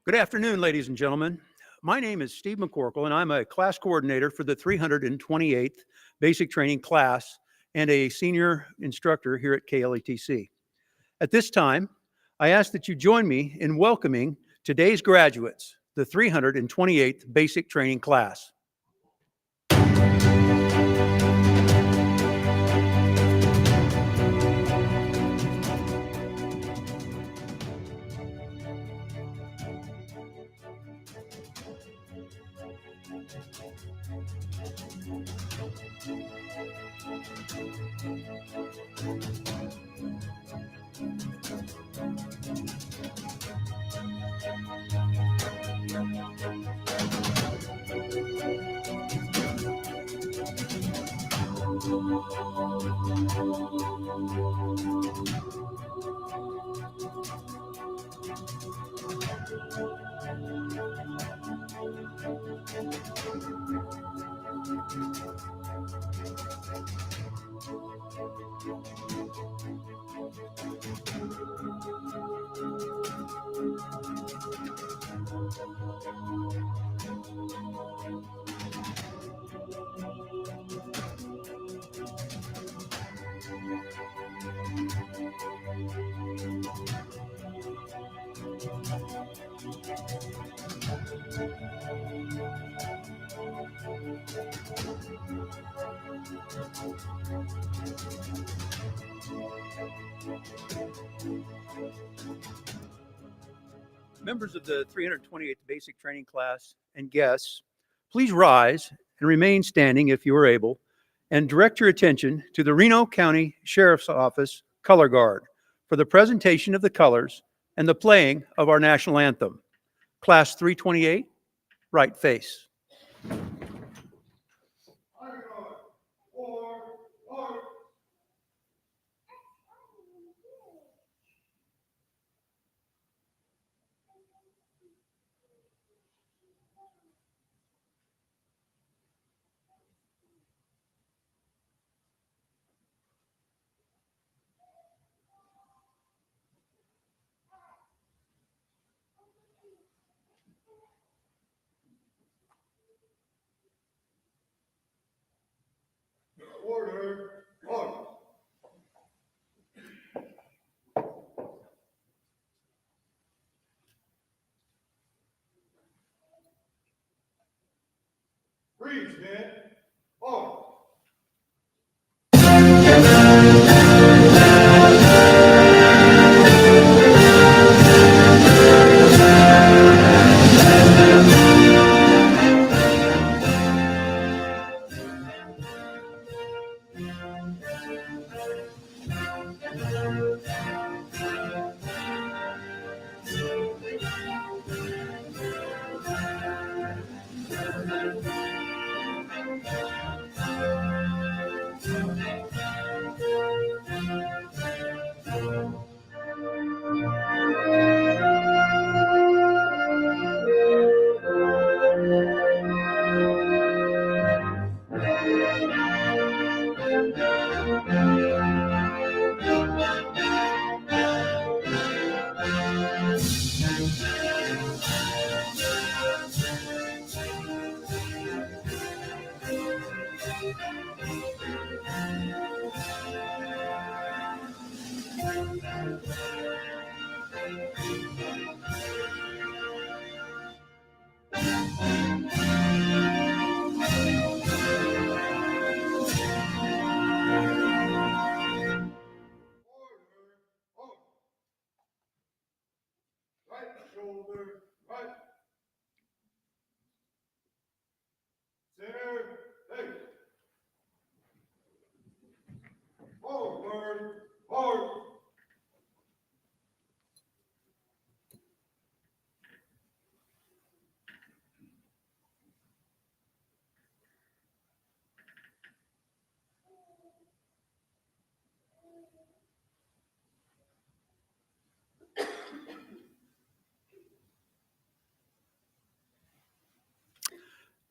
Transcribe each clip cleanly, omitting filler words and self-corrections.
Good afternoon, ladies and gentlemen. My name is Steve McCorkle, and I'm a class coordinator for the 328th Basic Training class and a senior instructor here at KLETC. At this time, I ask that you join me in welcoming today's graduates, the 328th Basic Training class. Members of the 328th Basic Training class and guests, please rise and remain standing if you are able, and direct your attention to the Reno County Sheriff's Office Color Guard for the presentation of the colors and the playing of our national anthem. Class 328, right face. Order. Freeze, men. Order. Right shoulder, right. Center, leg. Forward, forward.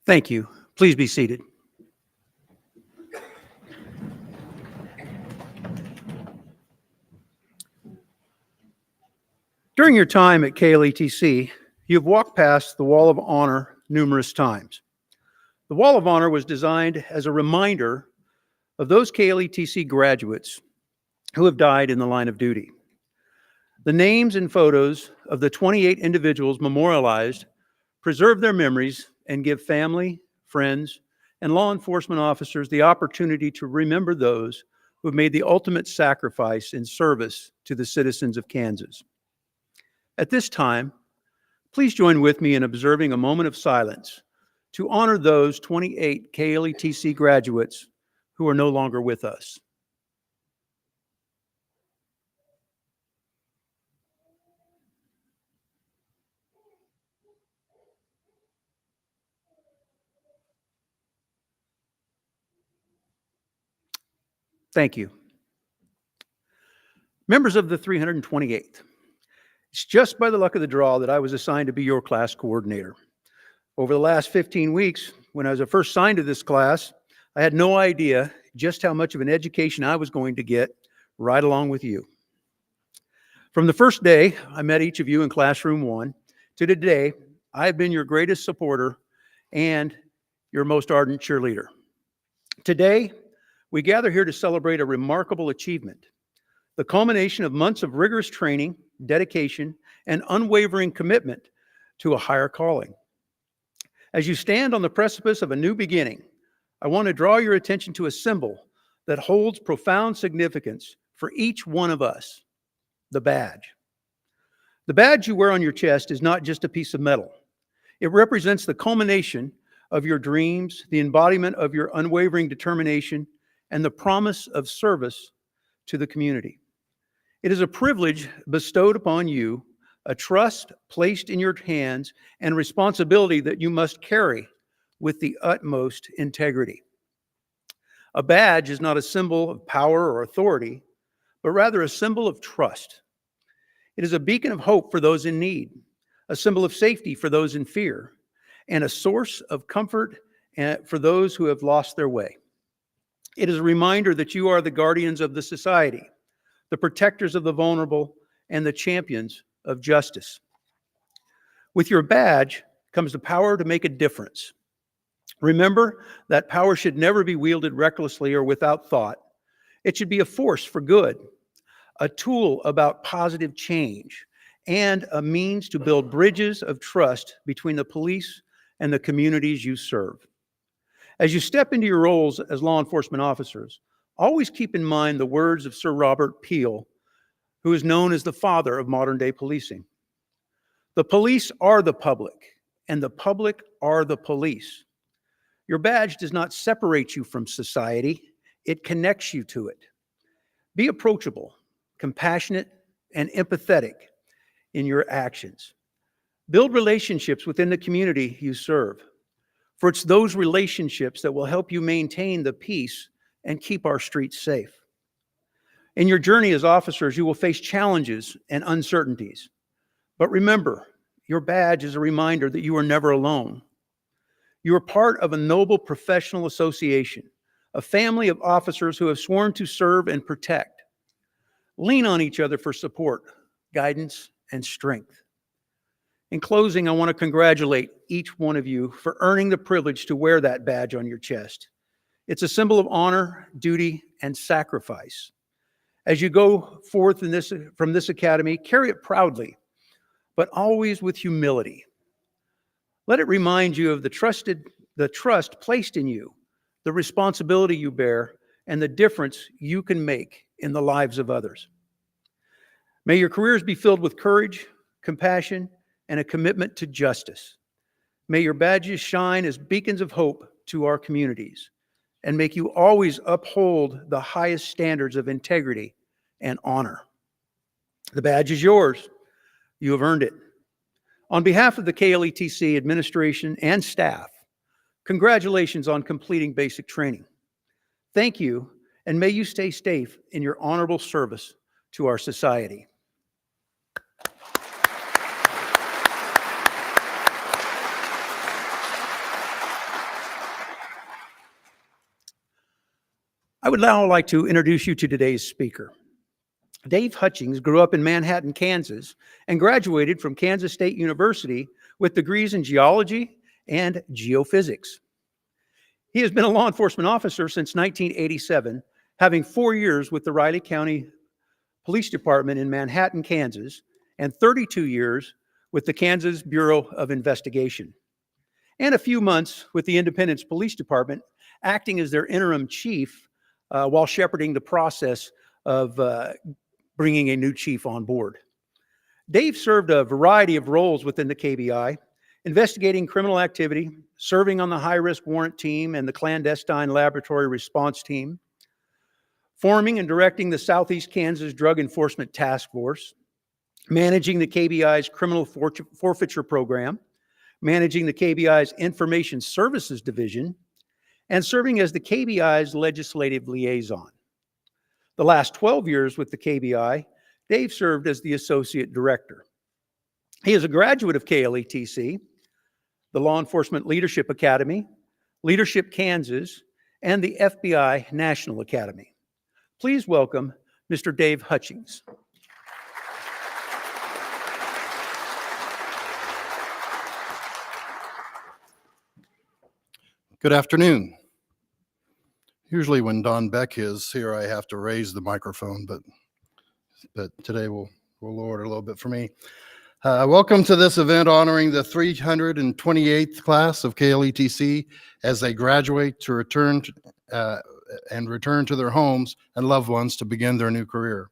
Thank you. Please be seated. During your time at KLETC, You have walked past the Wall of Honor numerous times. The Wall of Honor was designed as a reminder of those KLETC graduates who have died in the line of duty. The names and photos of the 28 individuals memorialized preserve their memories and give family, friends, and law enforcement officers the opportunity to remember those who have made the ultimate sacrifice in service to the citizens of Kansas. At this time, please join with me in observing a moment of silence to honor those 28 KLETC graduates who are no longer with us. Thank you. Members of the 328th, it's just by the luck of the draw that I was assigned to be your class coordinator. Over the last 15 weeks, when I was first assigned to this class, I had no idea just how much of an education I was going to get right along with you. From the first day I met each of you in classroom 1 to today, I have been your greatest supporter and your most ardent cheerleader. Today, we gather here to celebrate a remarkable achievement, the culmination of months of rigorous training, dedication, and unwavering commitment to a higher calling. As you stand on the precipice of a new beginning, I want to draw your attention to a symbol that holds profound significance for each one of us, the badge. The badge you wear on your chest is not just a piece of metal. It represents the culmination of your dreams, the embodiment of your unwavering determination, and the promise of service to the community. It is a privilege bestowed upon you, a trust placed in your hands, and responsibility that you must carry with the utmost integrity. A badge is not a symbol of power or authority, but rather a symbol of trust. It is a beacon of hope for those in need, a symbol of safety for those in fear, and a source of comfort for those who have lost their way. It is a reminder that you are the guardians of the society, the protectors of the vulnerable, and the champions of justice. With your badge comes the power to make a difference. Remember that power should never be wielded recklessly or without thought. It should be a force for good, a tool about positive change, and a means to build bridges of trust between the police and the communities you serve. As you step into your roles as law enforcement officers, always keep in mind the words of Sir Robert Peel, who is known as the father of modern-day policing. The police are the public, and the public are the police. Your badge does not separate you from society, it connects you to it. Be approachable, compassionate, and empathetic in your actions. Build relationships within the community you serve, for it's those relationships that will help you maintain the peace and keep our streets safe. In your journey as officers, you will face challenges and uncertainties. But remember, your badge is a reminder that you are never alone. You are part of a noble professional association, a family of officers who have sworn to serve and protect. Lean on each other for support, guidance, and strength. In closing, I want to congratulate each one of you for earning the privilege to wear that badge on your chest. It's a symbol of honor, duty, and sacrifice. As you go forth from this academy, carry it proudly, but always with humility. Let it remind you of the trust placed in you, the responsibility you bear, and the difference you can make in the lives of others. May your careers be filled with courage, compassion, and a commitment to justice. May your badges shine as beacons of hope to our communities, and make you always uphold the highest standards of integrity and honor. The badge is yours. You have earned it. On behalf of the KLETC administration and staff, congratulations on completing basic training. Thank you, and may you stay safe in your honorable service to our society. I would now like to introduce you to today's speaker. Dave Hutchings grew up in Manhattan, Kansas, and graduated from Kansas State University with degrees in geology and geophysics. He has been a law enforcement officer since 1987, having 4 years with the Riley County Police Department in Manhattan, Kansas, and 32 years with the Kansas Bureau of Investigation, and a few months with the Independence Police Department, acting as their interim chief while shepherding the process of bringing a new chief on board. Dave served a variety of roles within the KBI, investigating criminal activity, serving on the high-risk warrant team and the clandestine laboratory response team, forming and directing the Southeast Kansas Drug Enforcement Task Force, managing the KBI's criminal forfeiture program, managing the KBI's Information Services Division, and serving as the KBI's legislative liaison. The last 12 years with the KBI, Dave served as the Associate Director. He is a graduate of KLETC, the Law Enforcement Leadership Academy, Leadership Kansas, and the FBI National Academy. Please welcome Mr. Dave Hutchings. Good afternoon. Usually when Don Beck is here, I have to raise the microphone, but today we'll lower it a little bit for me. Welcome to this event honoring the 328th class of KLETC as they graduate to return to their homes and loved ones to begin their new career.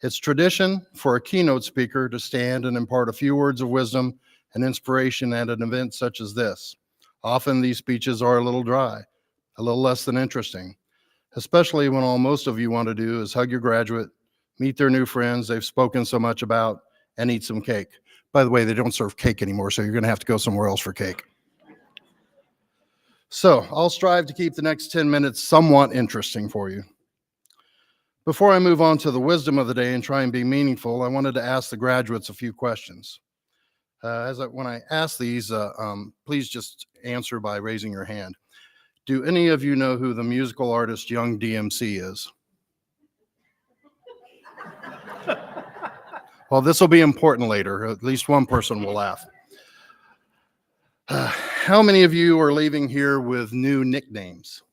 It's tradition for a keynote speaker to stand and impart a few words of wisdom and inspiration at an event such as this. Often these speeches are a little dry, a little less than interesting, especially when all most of you want to do is hug your graduate, meet their new friends they've spoken so much about, and eat some cake. By the way, they don't serve cake anymore, so you're going to have to go somewhere else for cake. So I'll strive to keep the next 10 minutes somewhat interesting for you. Before I move on to the wisdom of the day and try and be meaningful, I wanted to ask the graduates a few questions. When I ask these, please just answer by raising your hand. Do any of you know who the musical artist Young DMC is? Well, this will be important later. At least one person will laugh. How many of you are leaving here with new nicknames?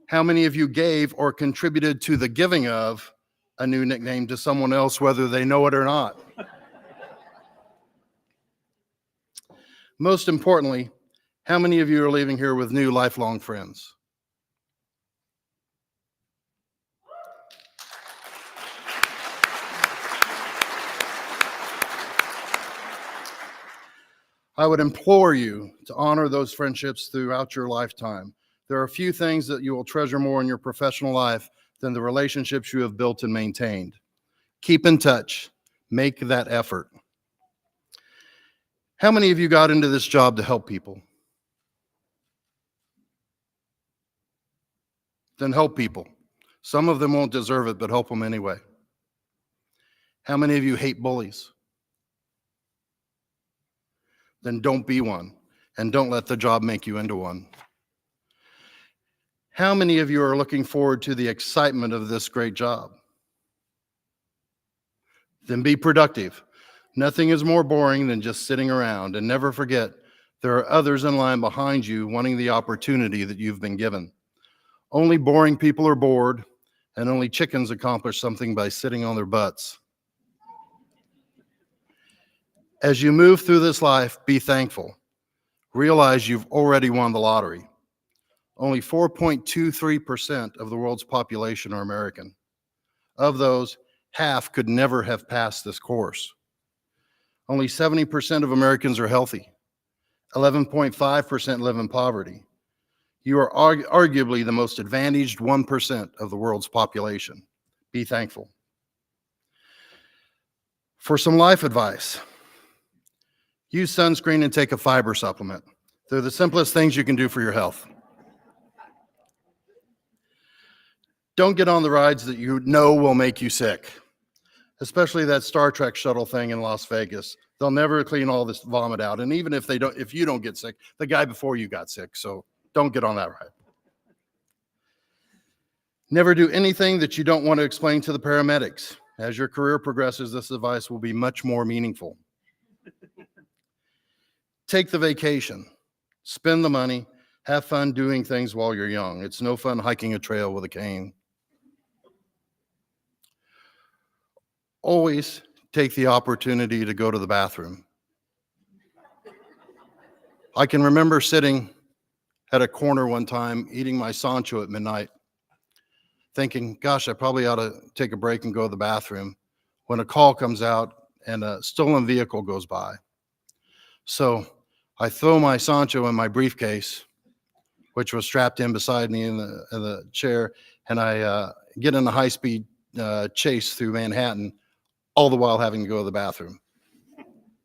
How many of you gave or contributed to the giving of a new nickname to someone else, whether they know it or not? Most importantly, how many of you are leaving here with new lifelong friends? I would implore you to honor those friendships throughout your lifetime. There are few things that you will treasure more in your professional life than the relationships you have built and maintained. Keep in touch. Make that effort. How many of you got into this job to help people? Then help people. Some of them won't deserve it, but help them anyway. How many of you hate bullies? Then don't be one, and don't let the job make you into one. How many of you are looking forward to the excitement of this great job? Then be productive. Nothing is more boring than just sitting around, and never forget there are others in line behind you wanting the opportunity that you've been given. Only boring people are bored, and only chickens accomplish something by sitting on their butts. As you move through this life, be thankful. Realize you've already won the lottery. Only 4.23% of the world's population are American. Of those, half could never have passed this course. Only 70% of Americans are healthy. 11.5% live in poverty. You are arguably the most advantaged 1% of the world's population. Be thankful. For some life advice, use sunscreen and take a fiber supplement. They're the simplest things you can do for your health. Don't get on the rides that you know will make you sick, especially that Star Trek shuttle thing in Las Vegas. They'll never clean all this vomit out. And even if you don't get sick, the guy before you got sick. So don't get on that ride. Never do anything that you don't want to explain to the paramedics. As your career progresses, this advice will be much more meaningful. Take the vacation, spend the money, have fun doing things while you're young. It's no fun hiking a trail with a cane. Always take the opportunity to go to the bathroom. I can remember sitting at a corner one time eating my Sancho at midnight, thinking, gosh, I probably ought to take a break and go to the bathroom, when a call comes out and a stolen vehicle goes by. So I throw my Sancho in my briefcase, which was strapped in beside me in the chair, and I get in a high-speed chase through Manhattan, all the while having to go to the bathroom.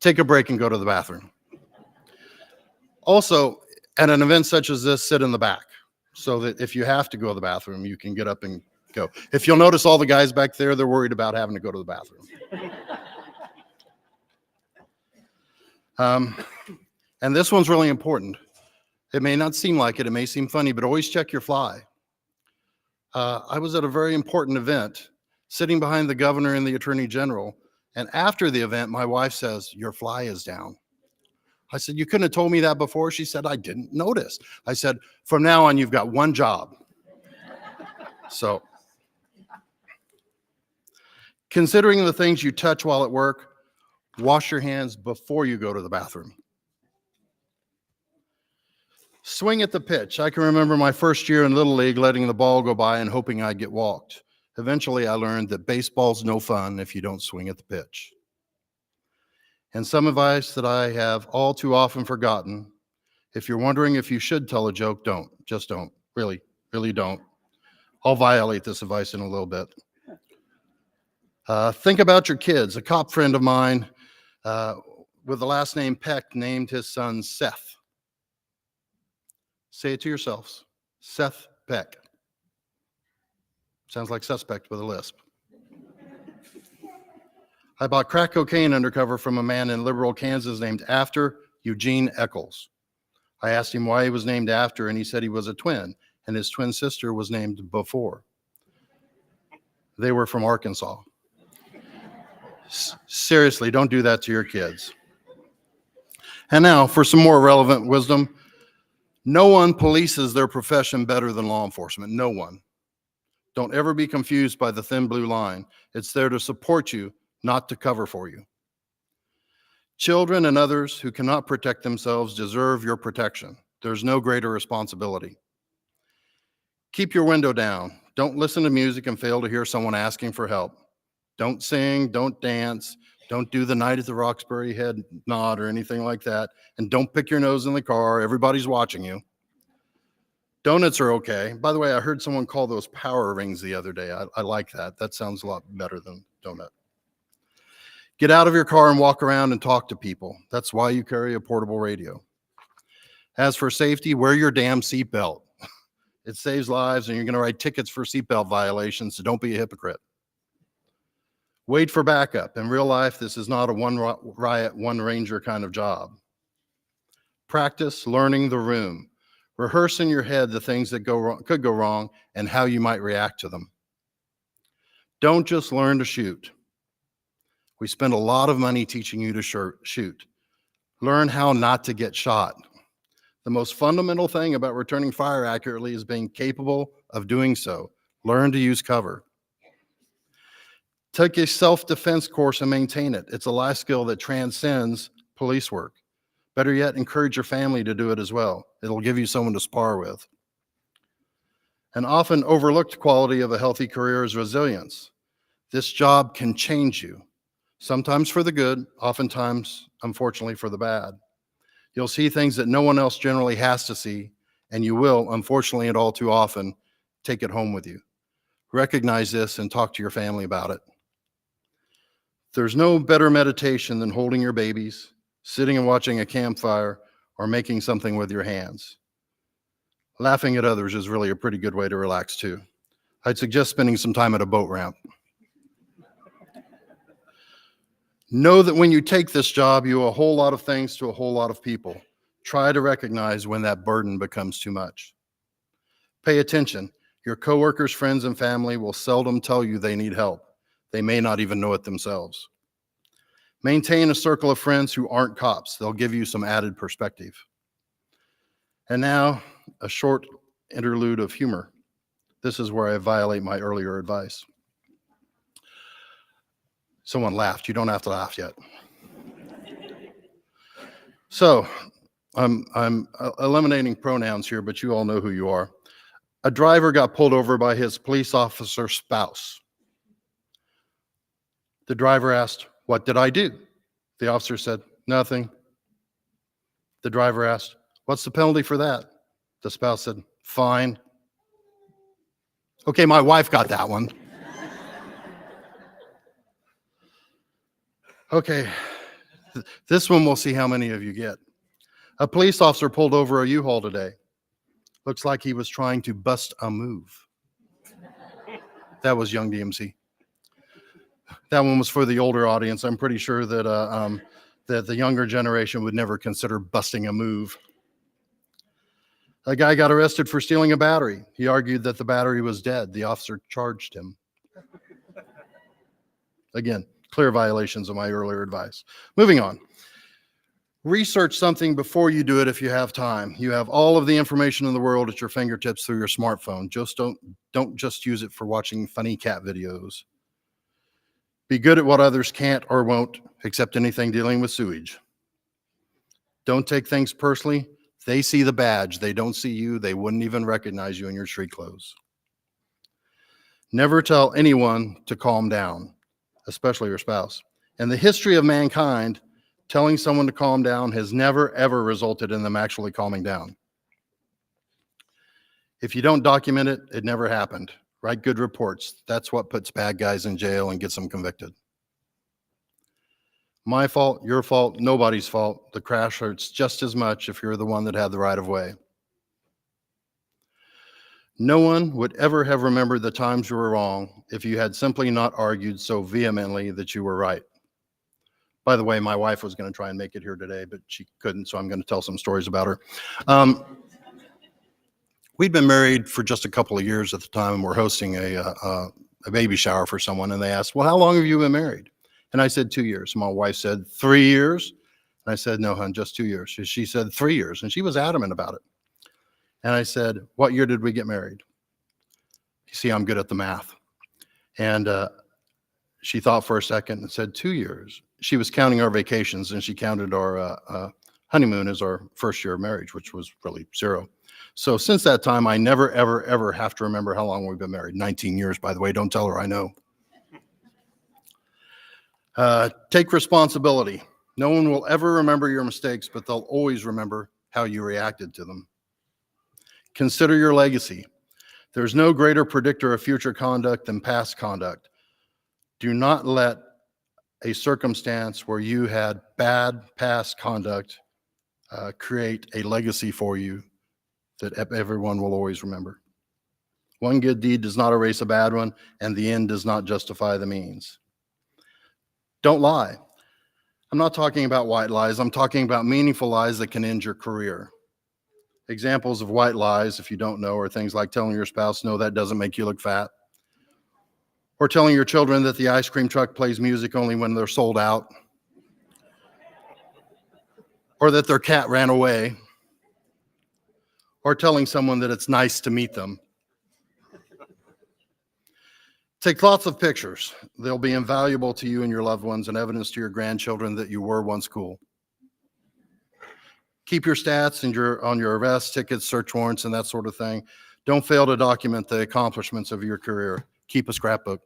Take a break and go to the bathroom. Also, at an event such as this, sit in the back so that if you have to go to the bathroom, you can get up and go. If you'll notice, all the guys back there, they're worried about having to go to the bathroom. And this one's really important. It may not seem like it, it may seem funny, but always check your fly. I was at a very important event, sitting behind the governor and the attorney general, and after the event, my wife says, "Your fly is down." I said, "You couldn't have told me that before." She said, "I didn't notice." I said, "From now on, you've got one job." So, considering the things you touch while at work, wash your hands before you go to the bathroom. Swing at the pitch. I can remember my first year in Little League letting the ball go by and hoping I'd get walked. Eventually, I learned that baseball's no fun if you don't swing at the pitch. And some advice that I have all too often forgotten: if you're wondering if you should tell a joke, don't. Just don't. Really, really don't. I'll violate this advice in a little bit. Think about your kids. A cop friend of mine with the last name Peck named his son Seth. Say it to yourselves. Seth Peck. Sounds like suspect with a lisp. I bought crack cocaine undercover from a man in Liberal, Kansas named after Eugene Eccles. I asked him why he was named after, and he said he was a twin, and his twin sister was named before. They were from Arkansas. Seriously, don't do that to your kids. And now for some more relevant wisdom. No one polices their profession better than law enforcement. No one. Don't ever be confused by the thin blue line. It's there to support you, not to cover for you. Children and others who cannot protect themselves deserve your protection. There's no greater responsibility. Keep your window down. Don't listen to music and fail to hear someone asking for help. Don't sing, don't dance, don't do the Night at the Roxbury head nod or anything like that. And don't pick your nose in the car. Everybody's watching you. Donuts are okay. By the way, I heard someone call those power rings the other day. I like that. That sounds a lot better than donut. Get out of your car and walk around and talk to people. That's why you carry a portable radio. As for safety, wear your damn seatbelt. It saves lives, and you're going to write tickets for seatbelt violations, so don't be a hypocrite. Wait for backup. In real life, this is not a one riot, one ranger kind of job. Practice learning the room. Rehearse in your head the things that could go wrong and how you might react to them. Don't just learn to shoot. We spend a lot of money teaching you to shoot. Learn how not to get shot. The most fundamental thing about returning fire accurately is being capable of doing so. Learn to use cover. Take a self-defense course and maintain it. It's a life skill that transcends police work. Better yet, encourage your family to do it as well. It'll give you someone to spar with. An often overlooked quality of a healthy career is resilience. This job can change you, sometimes for the good, oftentimes, unfortunately, for the bad. You'll see things that no one else generally has to see, and you will, unfortunately and all too often, take it home with you. Recognize this and talk to your family about it. There's no better meditation than holding your babies, sitting and watching a campfire, or making something with your hands. Laughing at others is really a pretty good way to relax too. I'd suggest spending some time at a boat ramp. Know that when you take this job, you owe a whole lot of things to a whole lot of people. Try to recognize when that burden becomes too much. Pay attention. Your coworkers, friends, and family will seldom tell you they need help. They may not even know it themselves. Maintain a circle of friends who aren't cops. They'll give you some added perspective. And now, a short interlude of humor. This is where I violate my earlier advice. Someone laughed. You don't have to laugh yet. So, I'm eliminating pronouns here, but you all know who you are. A driver got pulled over by his police officer spouse. The driver asked, "What did I do?" The officer said, "Nothing." The driver asked, "What's the penalty for that?" The spouse said, "Fine." Okay, my wife got that one. Okay, this one we'll see how many of you get. A police officer pulled over a U-Haul today. Looks like he was trying to bust a move. That was Young DMC. That one was for the older audience. I'm pretty sure that that the younger generation would never consider busting a move. A guy got arrested for stealing a battery. He argued that the battery was dead. The officer charged him. Again, clear violations of my earlier advice. Moving on. Research something before you do it if you have time. You have all of the information in the world at your fingertips through your smartphone. Just don't just use it for watching funny cat videos. Be good at what others can't or won't, except anything dealing with sewage. Don't take things personally. They see the badge. They don't see you. They wouldn't even recognize you in your street clothes. Never tell anyone to calm down, especially your spouse. In the history of mankind, telling someone to calm down has never, ever resulted in them actually calming down. If you don't document it, it never happened. Write good reports. That's what puts bad guys in jail and gets them convicted. My fault, your fault, nobody's fault. The crash hurts just as much if you're the one that had the right of way. No one would ever have remembered the times you were wrong if you had simply not argued so vehemently that you were right. By the way, my wife was going to try and make it here today, but she couldn't, so I'm going to tell some stories about her. We'd been married for just a couple of years at the time, and we're hosting a baby shower for someone, and they asked, "Well, how long have you been married?" And I said 2 years. My wife said 3 years. And I said, "No, hon, just 2 years." She said 3 years, and she was adamant about it. And I said, "What year did we get married?" You see, I'm good at the math. And she thought for a second and said 2 years. She was counting our vacations, and she counted our honeymoon as our first year of marriage, which was really 0. So since that time, I never, ever, ever have to remember how long we've been married. 19 years, by the way. Don't tell her I know. Take responsibility. No one will ever remember your mistakes, but they'll always remember how you reacted to them. Consider your legacy. There's no greater predictor of future conduct than past conduct. Do not let a circumstance where you had bad past conduct create a legacy for you that everyone will always remember. One good deed does not erase a bad one, and the end does not justify the means. Don't lie. I'm not talking about white lies. I'm talking about meaningful lies that can end your career. Examples of white lies, if you don't know, are things like telling your spouse, "No, that doesn't make you look fat." Or telling your children that the ice cream truck plays music only when they're sold out. Or that their cat ran away. Or telling someone that it's nice to meet them. Take lots of pictures. They'll be invaluable to you and your loved ones and evidence to your grandchildren that you were once cool. Keep your stats and on your arrests, tickets, search warrants, and that sort of thing. Don't fail to document the accomplishments of your career. Keep a scrapbook.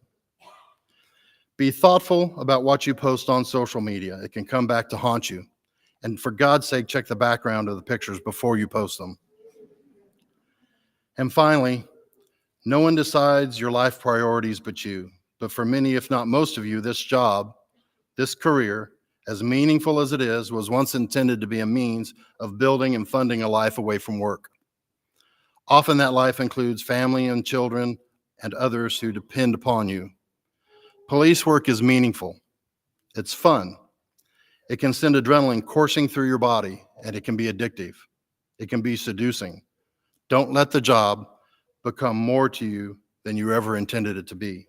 Be thoughtful about what you post on social media. It can come back to haunt you. And for God's sake, check the background of the pictures before you post them. And finally, no one decides your life priorities but you. But for many, if not most of you, this job, this career, as meaningful as it is, was once intended to be a means of building and funding a life away from work. Often that life includes family and children and others who depend upon you. Police work is meaningful. It's fun. It can send adrenaline coursing through your body, and it can be addictive. It can be seducing. Don't let the job become more to you than you ever intended it to be.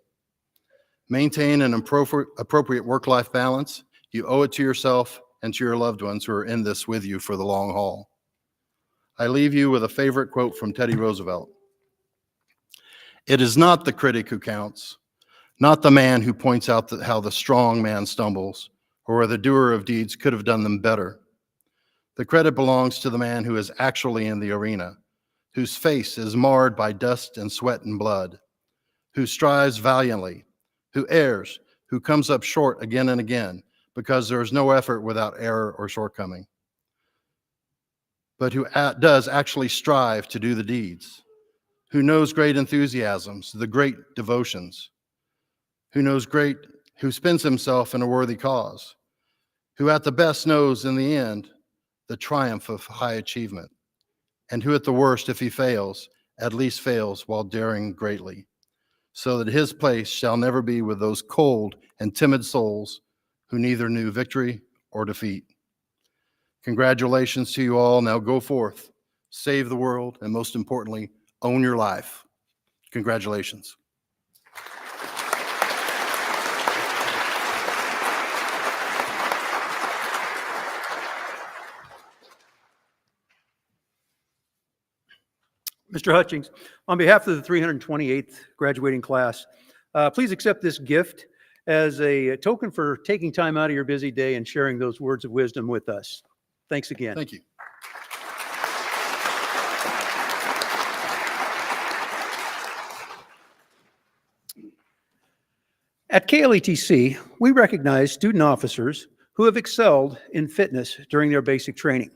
Maintain an appropriate work-life balance. You owe it to yourself and to your loved ones who are in this with you for the long haul. I leave you with a favorite quote from Teddy Roosevelt. It is not the critic who counts, not the man who points out how the strong man stumbles, or where the doer of deeds could have done them better. The credit belongs to the man who is actually in the arena, whose face is marred by dust and sweat and blood, who strives valiantly, who errs, who comes up short again and again, because there is no effort without error or shortcoming, but who does actually strive to do the deeds, who knows great enthusiasms, the great devotions, who spends himself in a worthy cause, who at the best knows in the end the triumph of high achievement, and who at the worst, if he fails, at least fails while daring greatly, so that his place shall never be with those cold and timid souls who neither knew victory or defeat. Congratulations to you all. Now go forth, save the world, and most importantly, own your life. Congratulations. Mr. Hutchings, on behalf of the 328th graduating class, please accept this gift as a token for taking time out of your busy day and sharing those words of wisdom with us. Thanks again. Thank you. At KLETC, we recognize student officers who have excelled in fitness during their basic training.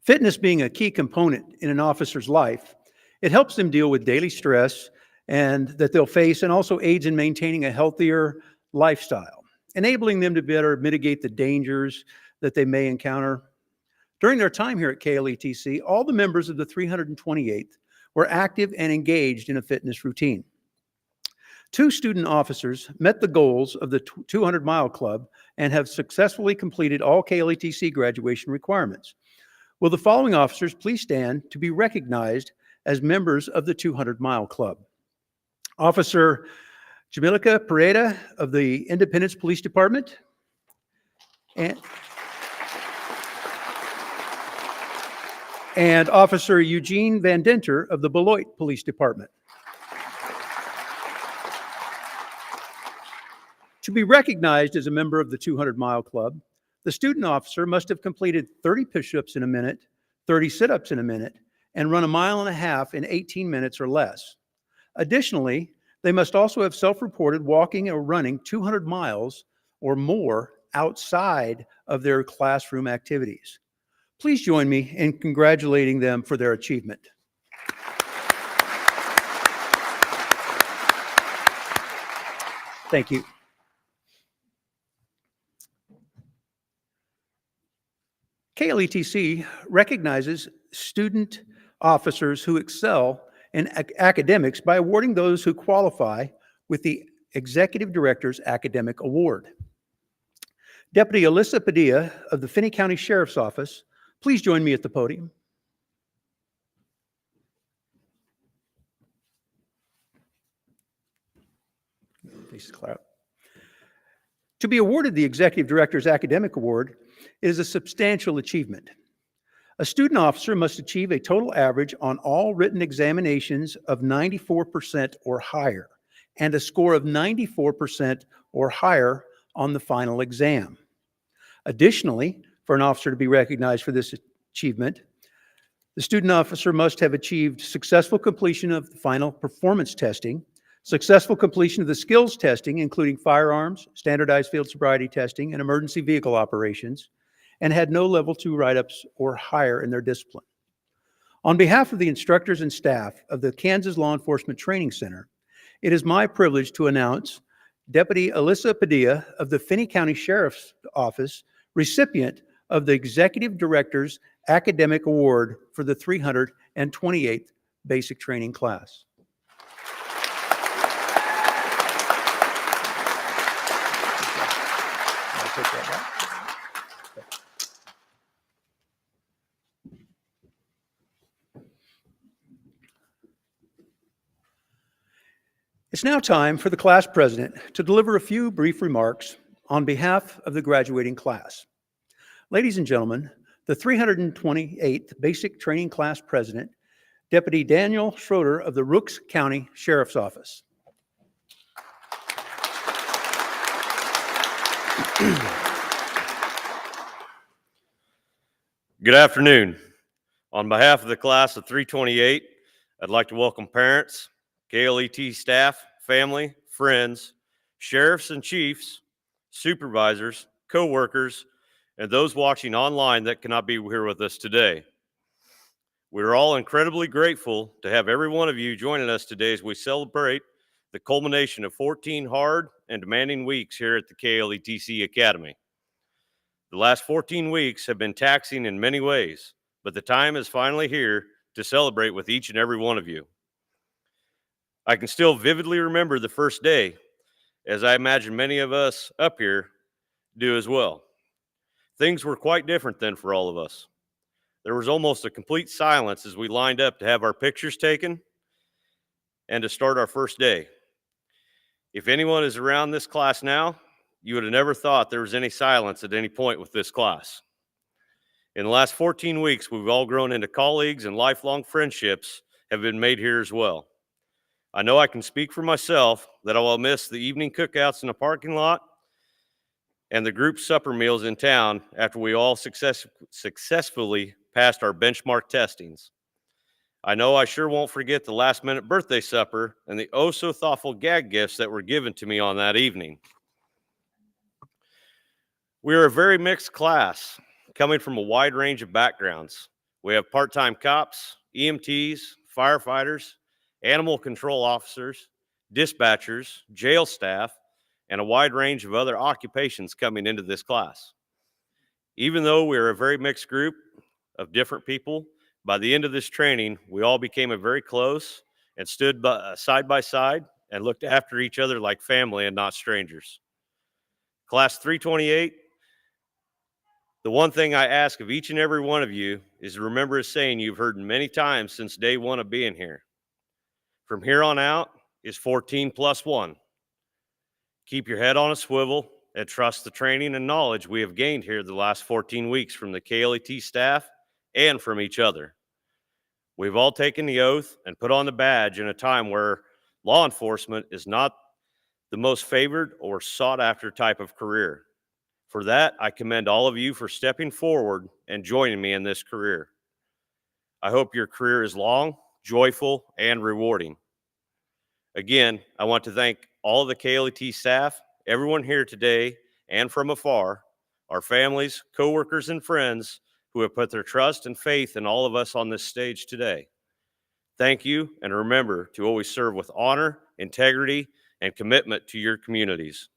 Fitness being a key component in an officer's life, it helps them deal with daily stress and that they'll face, and also aids in maintaining a healthier lifestyle, enabling them to better mitigate the dangers that they may encounter. During their time here at KLETC, all the members of the 328th were active and engaged in a fitness routine. 2 student officers met the goals of the 200-mile club and have successfully completed all KLETC graduation requirements. Will the following officers please stand to be recognized as members of the 200-mile club? Officer Jamilika Pareda of the Independence Police Department, and Officer Eugene Van Denter of the Beloit Police Department. To be recognized as a member of the 200-mile club, the student officer must have completed 30 push-ups in a minute, 30 sit-ups in a minute, and run 1.5 miles in 18 minutes or less. Additionally, they must also have self-reported walking or running 200 miles or more outside of their classroom activities. Please join me in congratulating them for their achievement. Thank you. KLETC recognizes student officers who excel in academics by awarding those who qualify with the Executive Director's Academic Award. Deputy Alyssa Padilla of the Finney County Sheriff's Office, please join me at the podium. To be awarded the Executive Director's Academic Award is a substantial achievement. A student officer must achieve a total average on all written examinations of 94% or higher, and a score of 94% or higher on the final exam. Additionally, for an officer to be recognized for this achievement, the student officer must have achieved successful completion of the final performance testing, successful completion of the skills testing, including firearms, standardized field sobriety testing, and emergency vehicle operations, and had no level 2 write-ups or higher in their discipline. On behalf of the instructors and staff of the Kansas Law Enforcement Training Center, it is my privilege to announce Deputy Alyssa Padilla of the Finney County Sheriff's Office, recipient of the Executive Director's Academic Award for the 328th Basic Training Class. It's now time for the class president to deliver a few brief remarks on behalf of the graduating class. Ladies and gentlemen, the 328th Basic Training Class President, Deputy Daniel Schroeder of the Rooks County Sheriff's Office. Good afternoon. On behalf of the class of 328, I'd like to welcome parents, KLET staff, family, friends, sheriffs and chiefs, supervisors, co-workers, and those watching online that cannot be here with us today. We're all incredibly grateful to have every one of you joining us today as we celebrate the culmination of 14 hard and demanding weeks here at the KLETC Academy. The last 14 weeks have been taxing in many ways, but the time is finally here to celebrate with each and every one of you. I can still vividly remember the first day, as I imagine many of us up here do as well. Things were quite different then for all of us. There was almost a complete silence as we lined up to have our pictures taken and to start our first day. If anyone is around this class now, you would have never thought there was any silence at any point with this class. In the last 14 weeks, we've all grown into colleagues, and lifelong friendships have been made here as well. I know I can speak for myself that I will miss the evening cookouts in the parking lot and the group supper meals in town after we all successfully passed our benchmark testings. I know I sure won't forget the last-minute birthday supper and the oh-so-thoughtful gag gifts that were given to me on that evening. We are a very mixed class, coming from a wide range of backgrounds. We have part-time cops, EMTs, firefighters, animal control officers, dispatchers, jail staff, and a wide range of other occupations coming into this class. Even though we are a very mixed group of different people, by the end of this training, we all became a very close and stood side by side and looked after each other like family and not strangers. Class 328, the one thing I ask of each and every one of you is to remember a saying you've heard many times since day one of being here. From here on out is 14 plus 1. Keep your head on a swivel and trust the training and knowledge we have gained here the last 14 weeks from the KLET staff and from each other. We've all taken the oath and put on the badge in a time where law enforcement is not the most favored or sought after type of career. For that, I commend all of you for stepping forward and joining me in this career. I hope your career is long, joyful, and rewarding. Again, I want to thank all of the KLET staff, everyone here today and from afar, our families, coworkers, and friends who have put their trust and faith in all of us on this stage today. Thank you, and remember to always serve with honor, integrity, and commitment to your communities.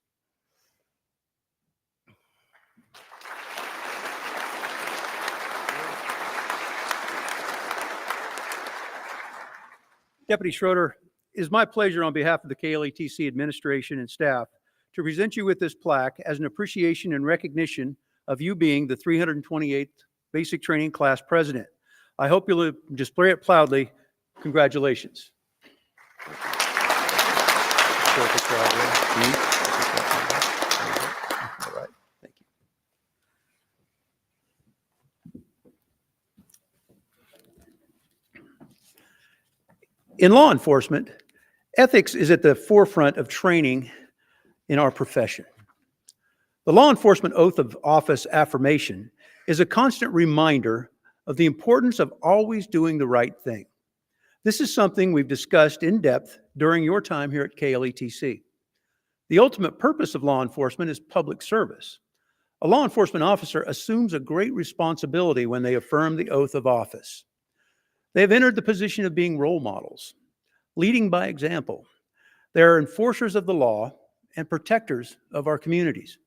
Deputy Schroeder, it is my pleasure on behalf of the KLETC administration and staff to present you with this plaque as an appreciation and recognition of you being the 328th Basic Training Class President. I hope you'll display it proudly. Congratulations. All right, thank you. In law enforcement, ethics is at the forefront of training in our profession. The law enforcement oath of office affirmation is a constant reminder of the importance of always doing the right thing. This is something we've discussed in depth during your time here at KLETC. The ultimate purpose of law enforcement is public service. A law enforcement officer assumes a great responsibility when they affirm the oath of office. They have entered the position of being role models, leading by example. They are enforcers of the law and protectors of our communities.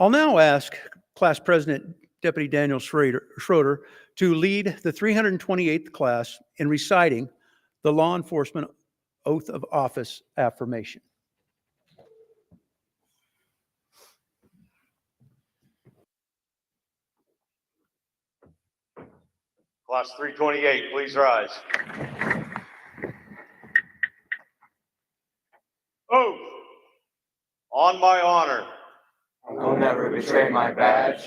I'll now ask Class President Deputy Daniel Schroeder to lead the 328th class in reciting the law enforcement oath of office affirmation. Class 328, please rise. on my honor. I will never betray my badge,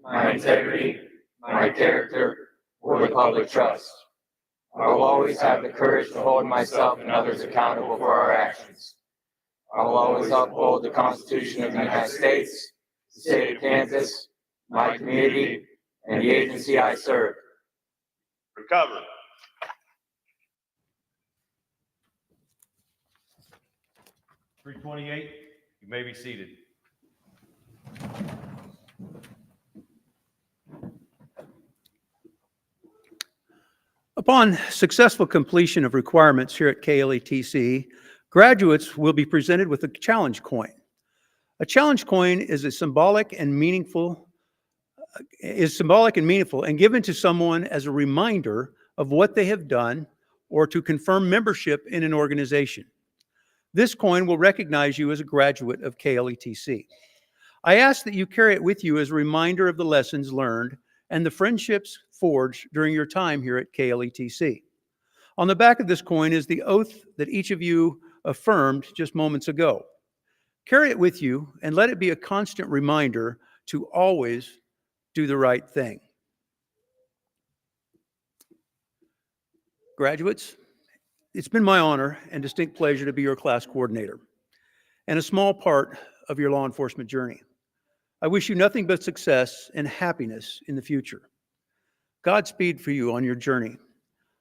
my integrity, my character, or the public trust. I will always have the courage to hold myself and others accountable for our actions. I will always uphold the Constitution of the United States, the state of Kansas, my community, and the agency I serve. Recover. .328, you may be seated. Upon successful completion of requirements here at KLETC, graduates will be presented with a challenge coin. A challenge coin is symbolic and meaningful and given to someone as a reminder of what they have done or to confirm membership in an organization. This coin will recognize you as a graduate of KLETC. I ask that you carry it with you as a reminder of the lessons learned and the friendships forged during your time here at KLETC. On the back of this coin is the oath that each of you affirmed just moments ago. Carry it with you and let it be a constant reminder to always do the right thing. Graduates, it's been my honor and distinct pleasure to be your class coordinator and a small part of your law enforcement journey. I wish you nothing but success and happiness in the future. Godspeed for you on your journey.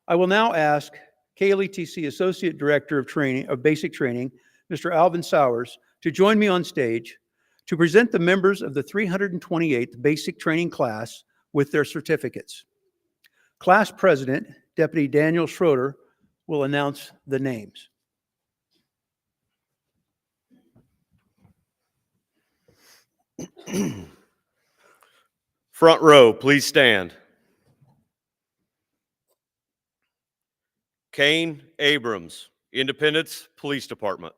I will now ask KLETC Associate Director of Basic Training, Mr. Alvin Sowers, to join me on stage to present the members of the 328th Basic Training class with their certificates. Class President, Deputy Daniel Schroeder, will announce the names. Front row, please stand. Kane Abrams, Independence Police Department.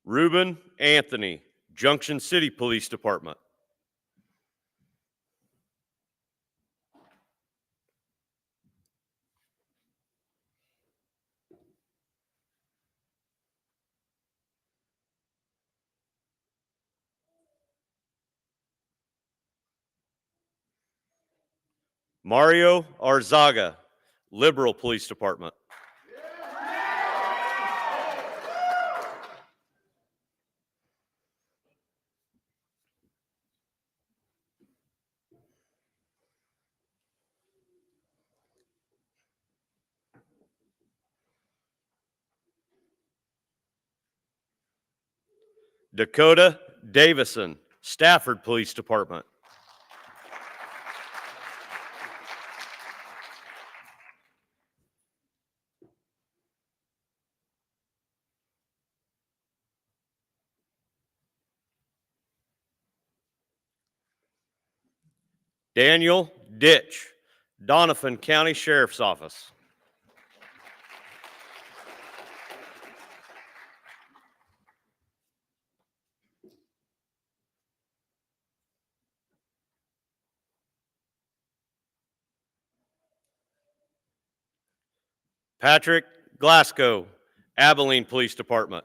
Reuben Anthony, Junction City Police Department. Mario Arzaga, Liberal Police Department. Dakota Davison, Stafford Police Department. Daniel Ditch, Doniphan County Sheriff's Office. Patrick Glasgow, Abilene Police Department.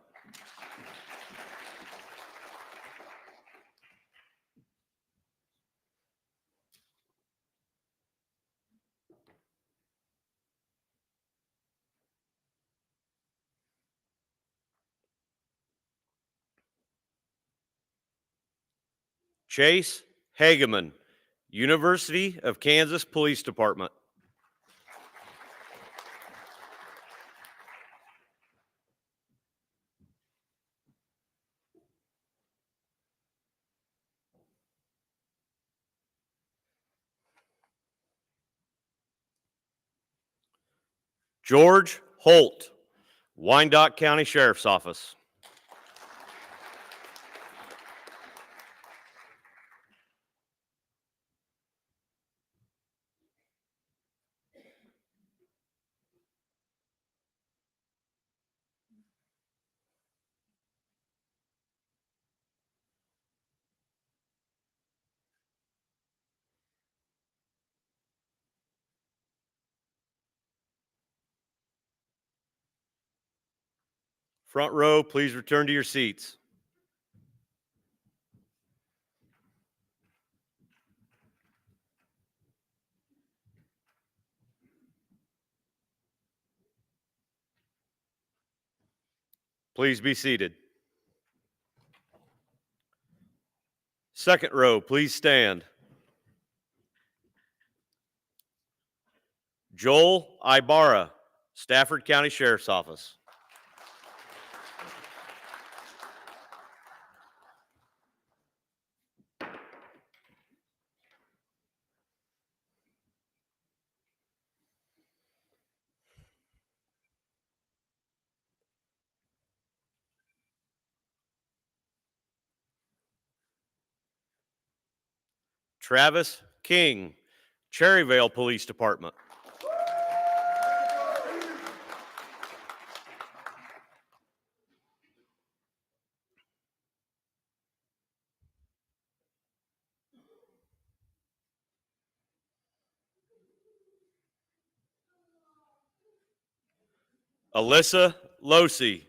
Chase Hageman, University of Kansas Police Department. George Holt, Wyandotte County Sheriff's Office. Front row, please return to your seats. Please be seated. Second row, please stand. Joel Ibarra, Stafford County Sheriff's Office. Travis King, Cherryvale Police Department. Alyssa Losey,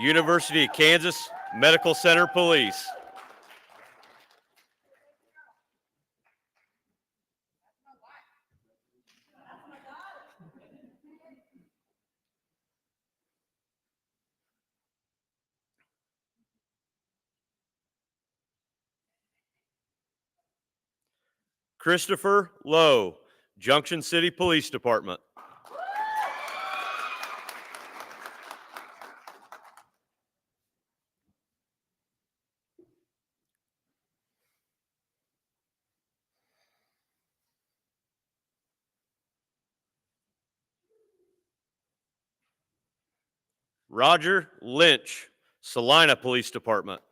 University of Kansas Medical Center Police. Christopher Lowe, Junction City Police Department. Roger Lynch, Salina Police Department.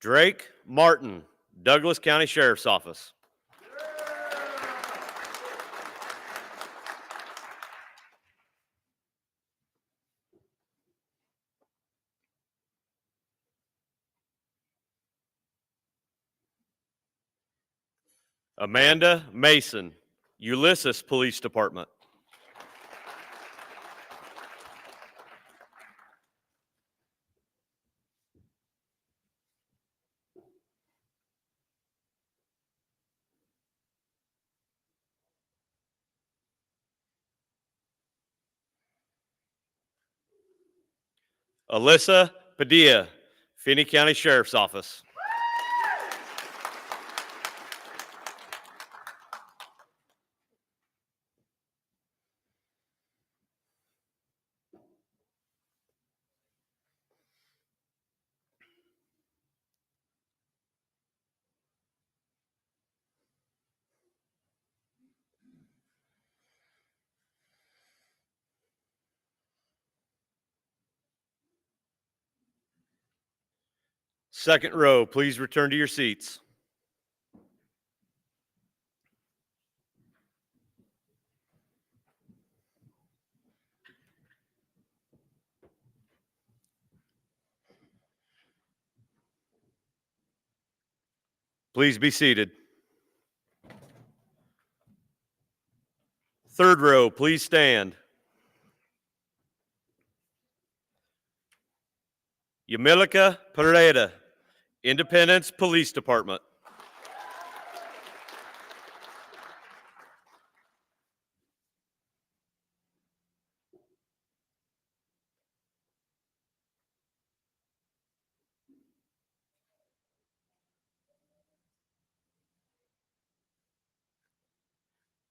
Drake Martin, Douglas County Sheriff's Office. Amanda Mason, Ulysses Police Department. Alyssa Padilla, Finney County Sheriff's Office. Second row, please return to your seats. Please be seated. Third row, please stand. Yamilka Pereda, Independence Police Department.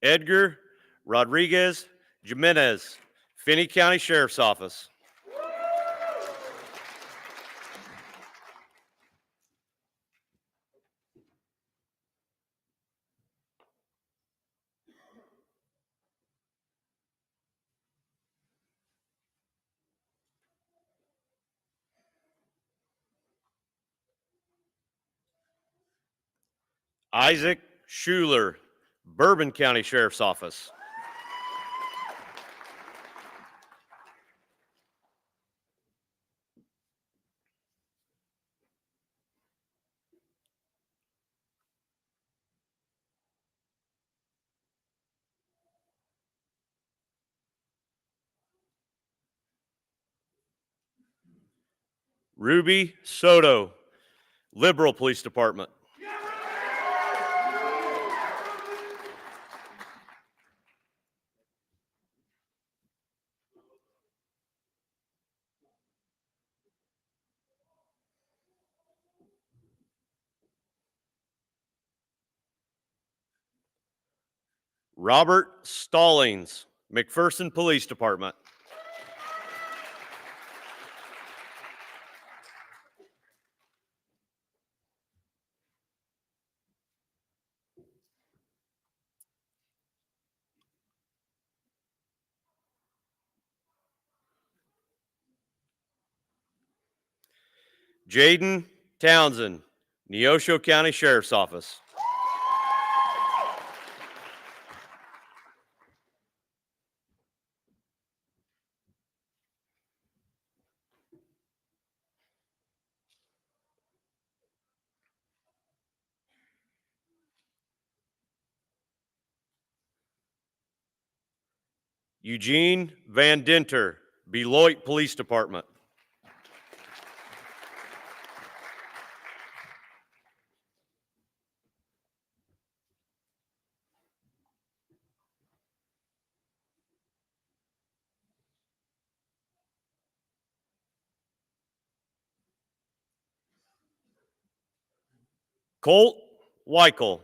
Edgar Rodriguez Jimenez, Finney County Sheriff's Office. Isaac Schuler, Bourbon County Sheriff's Office. Ruby Soto, Liberal Police Department. Robert Stallings, McPherson Police Department. Jaden Townsend, Neosho County Sheriff's Office. Eugene Van Dinter, Beloit Police Department. Colt Weichel,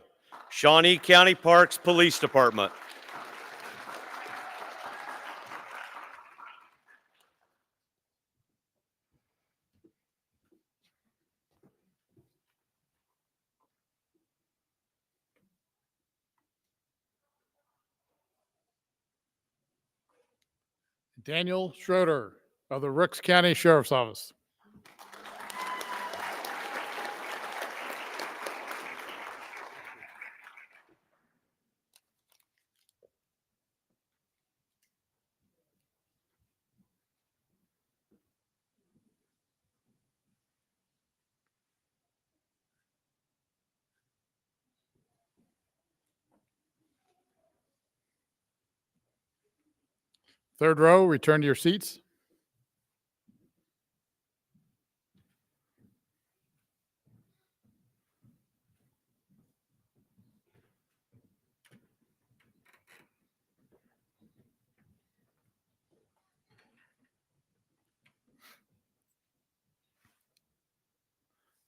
Shawnee County Parks Police Department. Daniel Schroeder of the Rooks County Sheriff's Office. Third row, return to your seats.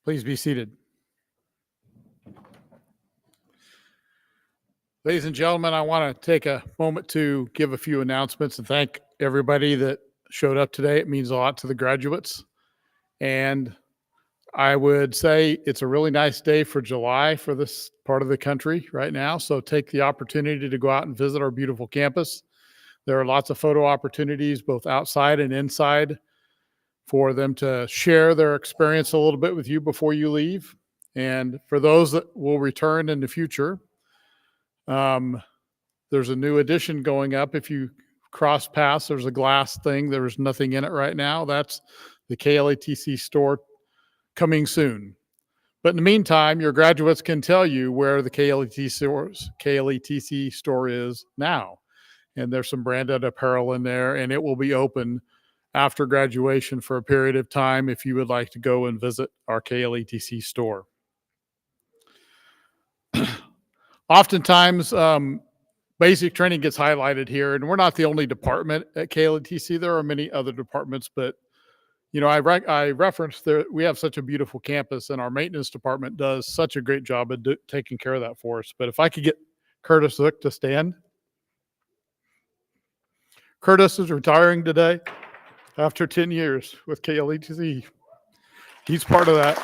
Please be seated. Ladies and gentlemen, I want to take a moment to give a few announcements and thank everybody that showed up today. It means a lot to the graduates. And I would say it's a really nice day for July for this part of the country right now. So take the opportunity to go out and visit our beautiful campus. There are lots of photo opportunities, both outside and inside, for them to share their experience a little bit with you before you leave. And for those that will return in the future, there's a new addition going up. If you cross paths, there's a glass thing. There's nothing in it right now. That's the KLATC store coming soon. But in the meantime, your graduates can tell you where the KLATC store is now. And there's some branded apparel in there, and it will be open after graduation for a period of time if you would like to go and visit our KLATC store. Oftentimes, basic training gets highlighted here, and we're not the only department at KLATC. There are many other departments, but you know, I referenced that we have such a beautiful campus, and our maintenance department does such a great job of taking care of that for us. But if I could get Curtis Zook to stand. Curtis is retiring today after 10 years with KLATC. He's part of that.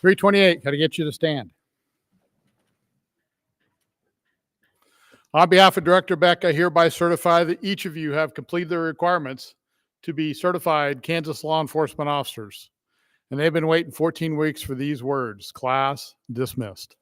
$328, got to get you to stand. On behalf of Director Beck, I hereby certify that each of you have completed the requirements to be certified Kansas law enforcement officers. And they've been waiting 14 weeks for these words: class dismissed.